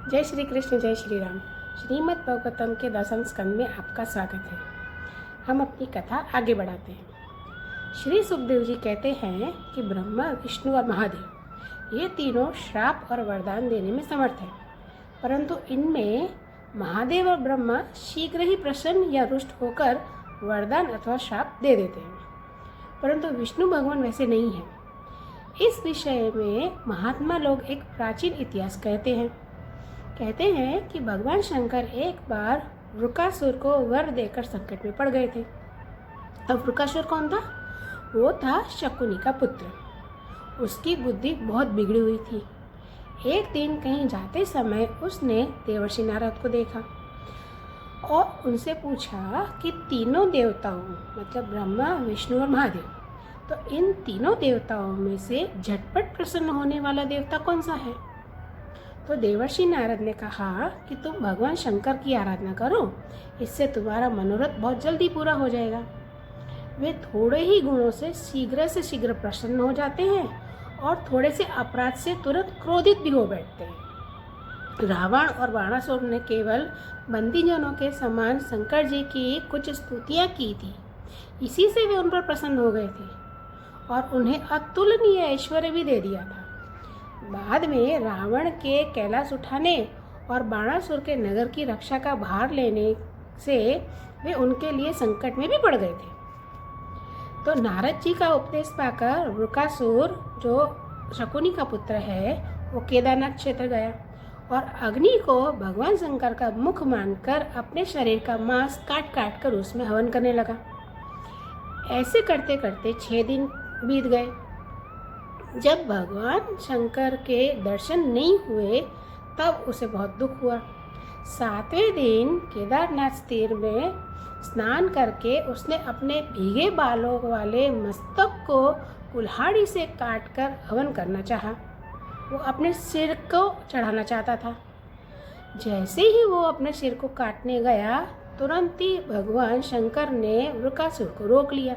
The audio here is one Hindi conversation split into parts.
जय श्री कृष्ण, जय श्री राम। श्रीमद् भागवतम के 10वें स्कंद में आपका स्वागत है। हम अपनी कथा आगे बढ़ाते हैं। श्री सुखदेव जी कहते हैं कि ब्रह्मा, विष्णु और महादेव ये तीनों श्राप और वरदान देने में समर्थ हैं, परंतु इनमें महादेव और ब्रह्मा शीघ्र ही प्रसन्न या रुष्ट होकर वरदान अथवा श्राप दे देते हैं, परंतु विष्णु भगवान वैसे नहीं हैं। इस विषय में महात्मा लोग एक प्राचीन इतिहास कहते हैं कि भगवान शंकर एक बार वृकासुर को वर देकर संकट में पड़ गए थे। अब वृकासुर कौन था? वो था शकुनी का पुत्र। उसकी बुद्धि बहुत बिगड़ी हुई थी। एक दिन कहीं जाते समय उसने देवर्षि नारद को देखा और उनसे पूछा कि तीनों देवताओं मतलब ब्रह्मा, विष्णु और महादेव, तो इन तीनों देवताओं में से झटपट प्रसन्न होने वाला देवता कौन सा है? तो देवर्षि नारद ने कहा कि तुम भगवान शंकर की आराधना करो, इससे तुम्हारा मनोरथ बहुत जल्दी पूरा हो जाएगा। वे थोड़े ही गुणों से शीघ्र प्रसन्न हो जाते हैं और थोड़े से अपराध से तुरंत क्रोधित भी हो बैठते हैं। रावण और बाणासुर ने केवल बंदीजनों के समान शंकर जी की कुछ स्तुतियाँ की थी, इसी से वे उन पर प्रसन्न हो गए थे और उन्हें अतुलनीय ऐश्वर्य भी दे दिया था। बाद में रावण के कैलाश उठाने और बाणासुर के नगर की रक्षा का भार लेने से वे उनके लिए संकट में भी पड़ गए थे। तो नारद जी का उपदेश पाकर वृकासुर, जो शकुनी का पुत्र है, वो केदारनाथ क्षेत्र गया और अग्नि को भगवान शंकर का मुख मानकर अपने शरीर का मांस काट काट कर उसमें हवन करने लगा। ऐसे करते करते 6 दिन बीत गए। जब भगवान शंकर के दर्शन नहीं हुए तब उसे बहुत दुख हुआ। 7वें दिन केदारनाथ तीर में स्नान करके उसने अपने भीगे बालों वाले मस्तक को कुल्हाड़ी से काटकर हवन करना चाहा। वो अपने सिर को चढ़ाना चाहता था। जैसे ही वो अपने सिर को काटने गया, तुरंत ही भगवान शंकर ने वृकासुर को रोक लिया।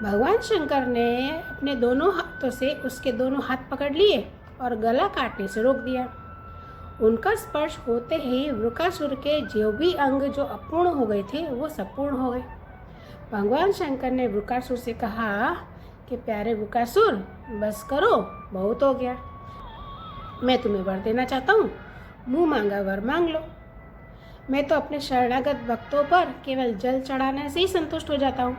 भगवान शंकर ने अपने दोनों हाथों से उसके दोनों हाथ पकड़ लिए और गला काटने से रोक दिया। उनका स्पर्श होते ही वृकासुर के जो भी अंग जो अपूर्ण हो गए थे वो सब पूर्ण हो गए। भगवान शंकर ने वृकासुर से कहा कि प्यारे वृकासुर, बस करो, बहुत हो गया। मैं तुम्हें वर देना चाहता हूँ, मुँह मांगा वर मांग लो। मैं तो अपने शरणागत भक्तों पर केवल जल चढ़ाने से ही संतुष्ट हो जाता हूँ,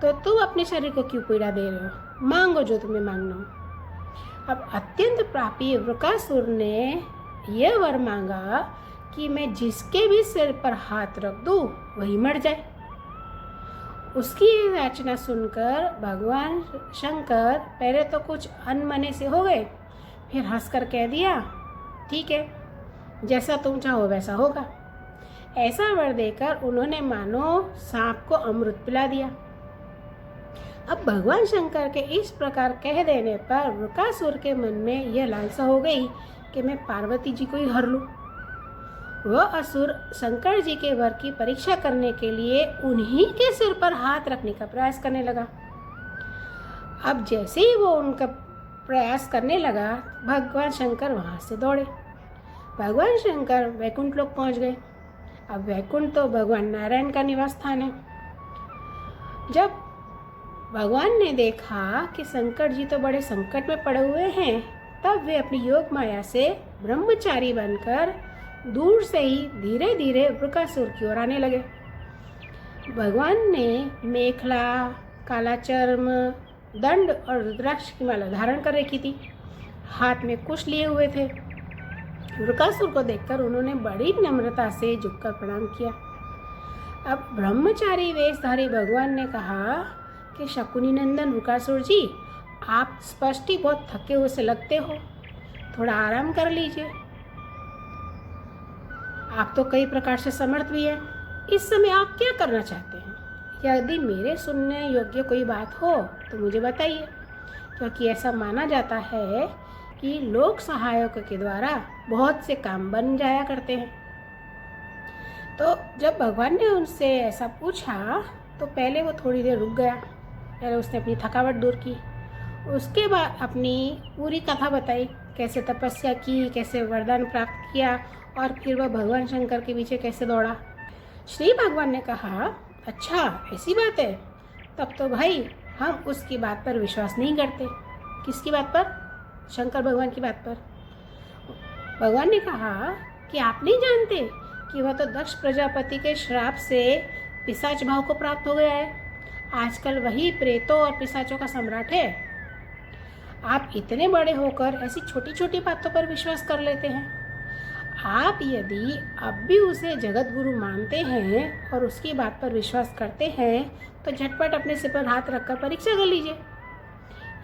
तो तुम अपने शरीर को क्यों पीड़ा दे रहे हो? मांगो जो तुम्हें मांगना हो। अब अत्यंत पापी वृकासुर ने यह वर मांगा कि मैं जिसके भी सिर पर हाथ रख दूं वही मर जाए। उसकी याचना सुनकर भगवान शंकर पहले तो कुछ अनमने से हो गए, फिर हंसकर कह दिया, ठीक है, जैसा तुम चाहो वैसा होगा। ऐसा वर देकर उन्होंने मानो सांप को अमृत पिला दिया। अब भगवान शंकर के इस प्रकार कह देने पर वृकासुर के मन में यह लालसा हो गई कि मैं पार्वती जी को ही हर लूं। वह असुर शंकर जी के वर की परीक्षा करने के लिए उन्हीं के सिर पर हाथ रखने का प्रयास करने लगा। अब जैसे ही वो उनका प्रयास करने लगा, भगवान शंकर वहाँ से दौड़े। भगवान शंकर वैकुंठ लोक पहुँच गए। अब वैकुंठ तो भगवान नारायण का निवास स्थान है। जब भगवान ने देखा कि शंकर जी तो बड़े संकट में पड़े हुए हैं, तब वे अपनी योग माया से ब्रह्मचारी बनकर दूर से ही धीरे धीरे वृकासुर की ओर आने लगे। भगवान ने मेखला, काला चर्म, दंड और रुद्राक्ष की माला धारण कर रखी थी। हाथ में कुश लिए हुए थे। वृकासुर को देखकर उन्होंने बड़ी नम्रता से झुककर प्रणाम किया। अब ब्रह्मचारी वेशधारी भगवान ने कहा कि शकुनी नंदन वृकासुर जी, आप स्पष्ट ही बहुत थके हुए से लगते हो, थोड़ा आराम कर लीजिए। आप तो कई प्रकार से समर्थ भी हैं। इस समय आप क्या करना चाहते हैं? यदि मेरे सुनने योग्य कोई बात हो तो मुझे बताइए, क्योंकि ऐसा माना जाता है कि लोक सहायकों के द्वारा बहुत से काम बन जाया करते हैं। तो जब भगवान ने उनसे ऐसा पूछा तो पहले वो थोड़ी देर रुक गया। पहले उसने अपनी थकावट दूर की उसके बाद अपनी पूरी कथा बताई, कैसे तपस्या की, कैसे वरदान प्राप्त किया और फिर वह भगवान शंकर के पीछे कैसे दौड़ा। श्री भगवान ने कहा, अच्छा ऐसी बात है, तब तो भाई हम उसकी बात पर विश्वास नहीं करते। किसकी बात पर? शंकर भगवान की बात पर। भगवान ने कहा कि आप नहीं जानते कि वह तो दक्ष प्रजापति के श्राप से पिशाच भाव को प्राप्त हो गया है। आजकल वही प्रेतों और पिशाचों का सम्राट है। आप इतने बड़े होकर ऐसी छोटी छोटी बातों पर विश्वास कर लेते हैं। आप यदि अब भी उसे जगत गुरु मानते हैं और उसकी बात पर विश्वास करते हैं तो झटपट अपने सिर पर हाथ रखकर परीक्षा कर लीजिए।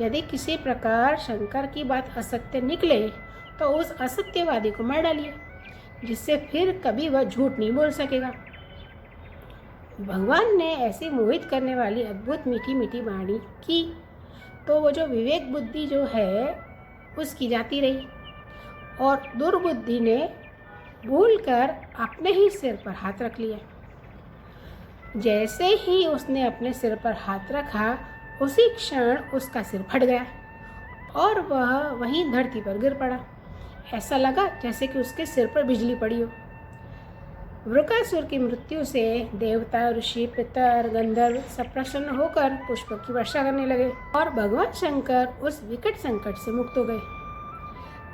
यदि किसी प्रकार शंकर की बात असत्य निकले तो उस असत्यवादी को मार डालिए, जिससे फिर कभी वह झूठ नहीं बोल सकेगा। भगवान ने ऐसी मोहित करने वाली अद्भुत मीठी मीठी वाणी की तो वो जो विवेक बुद्धि जो है उसकी जाती रही और दुर्बुद्धि ने भूलकर अपने ही सिर पर हाथ रख लिया। जैसे ही उसने अपने सिर पर हाथ रखा उसी क्षण उसका सिर फट गया और वह वहीं धरती पर गिर पड़ा। ऐसा लगा जैसे कि उसके सिर पर बिजली पड़ी हो। वृकासुर की मृत्यु से देवता, ऋषि, पितर, गंधर्व सब प्रसन्न होकर पुष्पों की वर्षा करने लगे और भगवान शंकर उस विकट संकट से मुक्त हो गए।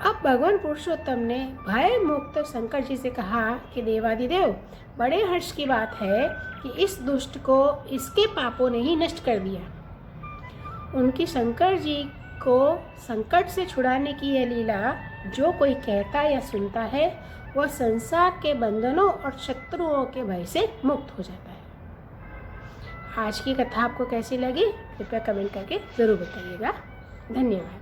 अब भगवान पुरुषोत्तम ने भय मुक्त शंकर जी से कहा कि देवादिदेव, बड़े हर्ष की बात है कि इस दुष्ट को इसके पापों ने ही नष्ट कर दिया। उनकी शंकर जी को संकट से छुड़ाने की यह लीला जो कोई कहता या सुनता है वह संसार के बंधनों और शत्रुओं के भय से मुक्त हो जाता है। आज की कथा आपको कैसी लगी कृपया कमेंट करके ज़रूर बताइएगा। धन्यवाद।